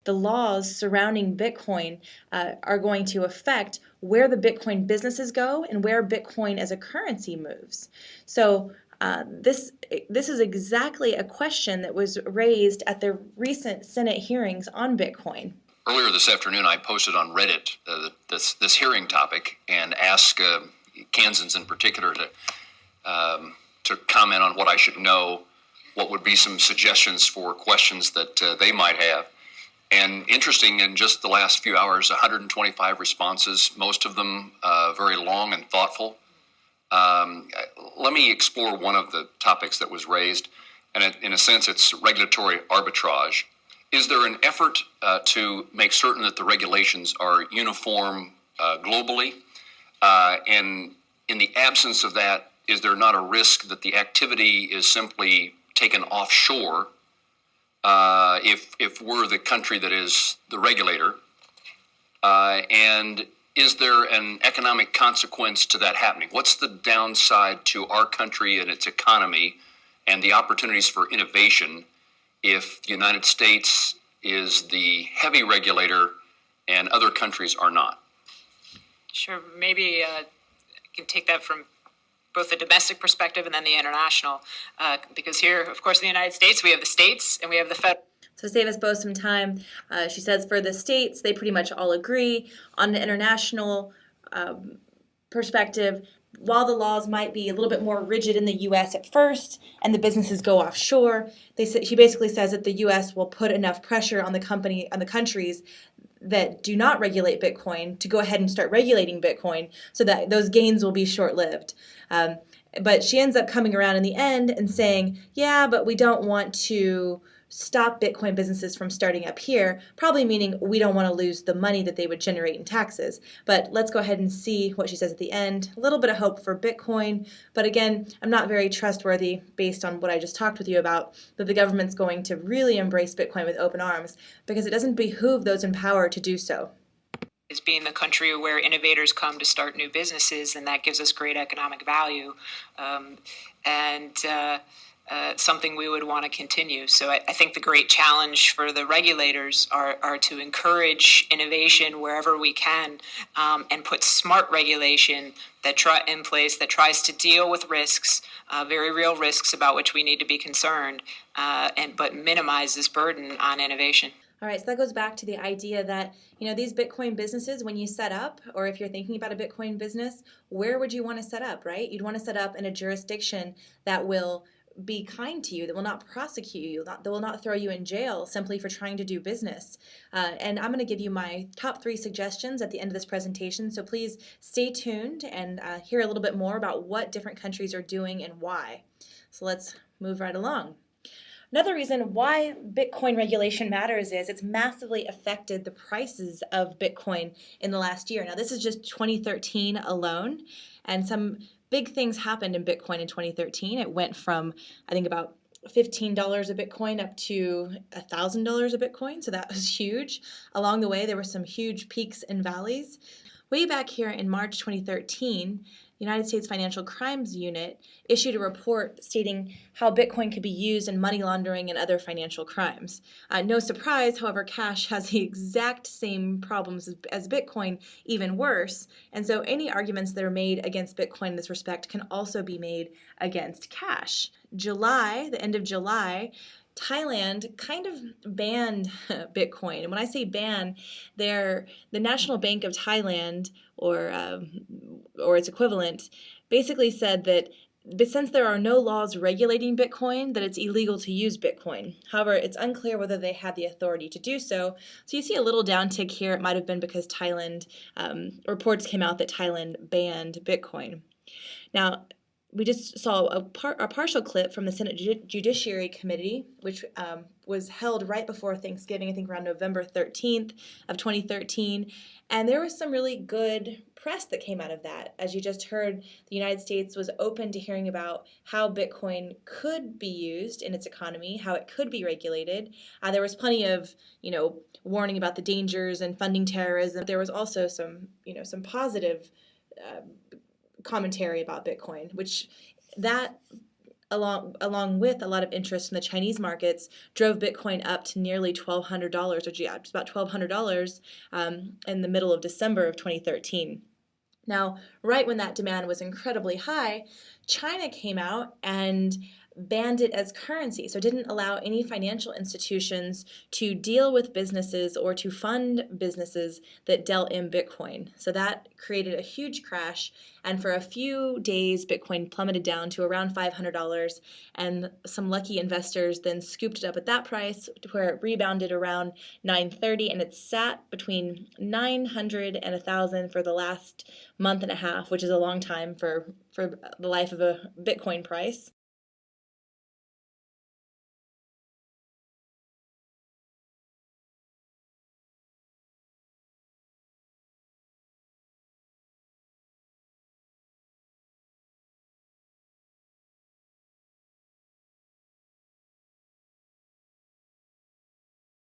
the laws surrounding Bitcoin are going to affect where the Bitcoin businesses go and where Bitcoin as a currency moves. So this is exactly a question that was raised at the recent Senate hearings on Bitcoin. Earlier this afternoon, I posted on Reddit this hearing topic and asked Kansans in particular to comment on what I should know, what would be some suggestions for questions that they might have. And interesting, in just the last few hours, 125 responses, most of them very long and thoughtful. Let me explore one of the topics that was raised, and in a sense, it's regulatory arbitrage. Is there an effort to make certain that the regulations are uniform globally? And in the absence of that, is there not a risk that the activity is simply taken offshore if we're the country that is the regulator? And is there an economic consequence to that happening? What's the downside to our country and its economy and the opportunities for innovation if the United States is the heavy regulator and other countries are not? Sure. Maybe I can take that from both the domestic perspective and then the international, because here, of course, in the United States, we have the states and we have the federal. So to save us both some time, she says for the states, they pretty much all agree. On the international perspective, while the laws might be a little bit more rigid in the U.S. at first and the businesses go offshore, she basically says that the U.S. will put enough pressure on the countries that do not regulate Bitcoin to go ahead and start regulating Bitcoin so that those gains will be short-lived. But she ends up coming around in the end and saying, yeah, but we don't want to stop Bitcoin businesses from starting up here, probably meaning we don't want to lose the money that they would generate in taxes. But let's go ahead and see what she says at the end. A little bit of hope for Bitcoin, but again, I'm not very trustworthy based on what I just talked with you about, that the government's going to really embrace Bitcoin with open arms, because it doesn't behoove those in power to do so. Is being the country where innovators come to start new businesses, and that gives us great economic value. Something we would want to continue. So I think the great challenge for the regulators are to encourage innovation wherever we can, and put smart regulation in place that tries to deal with risks, very real risks about which we need to be concerned, but minimize this burden on innovation. All right, so that goes back to the idea that, these Bitcoin businesses, when you set up, or if you're thinking about a Bitcoin business, where would you want to set up, right? You'd want to set up in a jurisdiction that will be kind to you, that will not prosecute you, that will not throw you in jail simply for trying to do business. And I'm going to give you my top 3 suggestions at the end of this presentation, so please stay tuned and hear a little bit more about what different countries are doing and why. So let's move right along. Another reason why Bitcoin regulation matters is it's massively affected the prices of Bitcoin in the last year. Now, this is just 2013 alone, and some big things happened in Bitcoin in 2013. It went from, I think, about $15 a Bitcoin up to $1,000 a Bitcoin, so that was huge. Along the way, there were some huge peaks and valleys. Way back here in March 2013, the United States Financial Crimes Unit issued a report stating how Bitcoin could be used in money laundering and other financial crimes. No surprise, however, cash has the exact same problems as Bitcoin, even worse, and so any arguments that are made against Bitcoin in this respect can also be made against cash. The end of July, Thailand kind of banned Bitcoin. And when I say ban, the National Bank of Thailand, or its equivalent, basically said that since there are no laws regulating Bitcoin, that it's illegal to use Bitcoin. However, it's unclear whether they had the authority to do so. So you see a little downtick here. It might have been because reports came out that Thailand banned Bitcoin. Now, we just saw a partial clip from the Senate Judiciary Committee, which was held right before Thanksgiving, I think around November 13th of 2013. And there was some really good press that came out of that. As you just heard, the United States was open to hearing about how Bitcoin could be used in its economy, how it could be regulated. There was plenty of, warning about the dangers and funding terrorism. There was also some commentary about Bitcoin, which that along with a lot of interest from the Chinese markets, drove Bitcoin up to nearly $1,200, or just about $1,200 in the middle of December of 2013. Now, right when that demand was incredibly high, China came out and banned it as currency, so didn't allow any financial institutions to deal with businesses or to fund businesses that dealt in Bitcoin. So that created a huge crash, and for a few days, Bitcoin plummeted down to around $500, and some lucky investors then scooped it up at that price to where it rebounded around 930, and it sat between 900 and 1,000 for the last month and a half, which is a long time for the life of a Bitcoin price.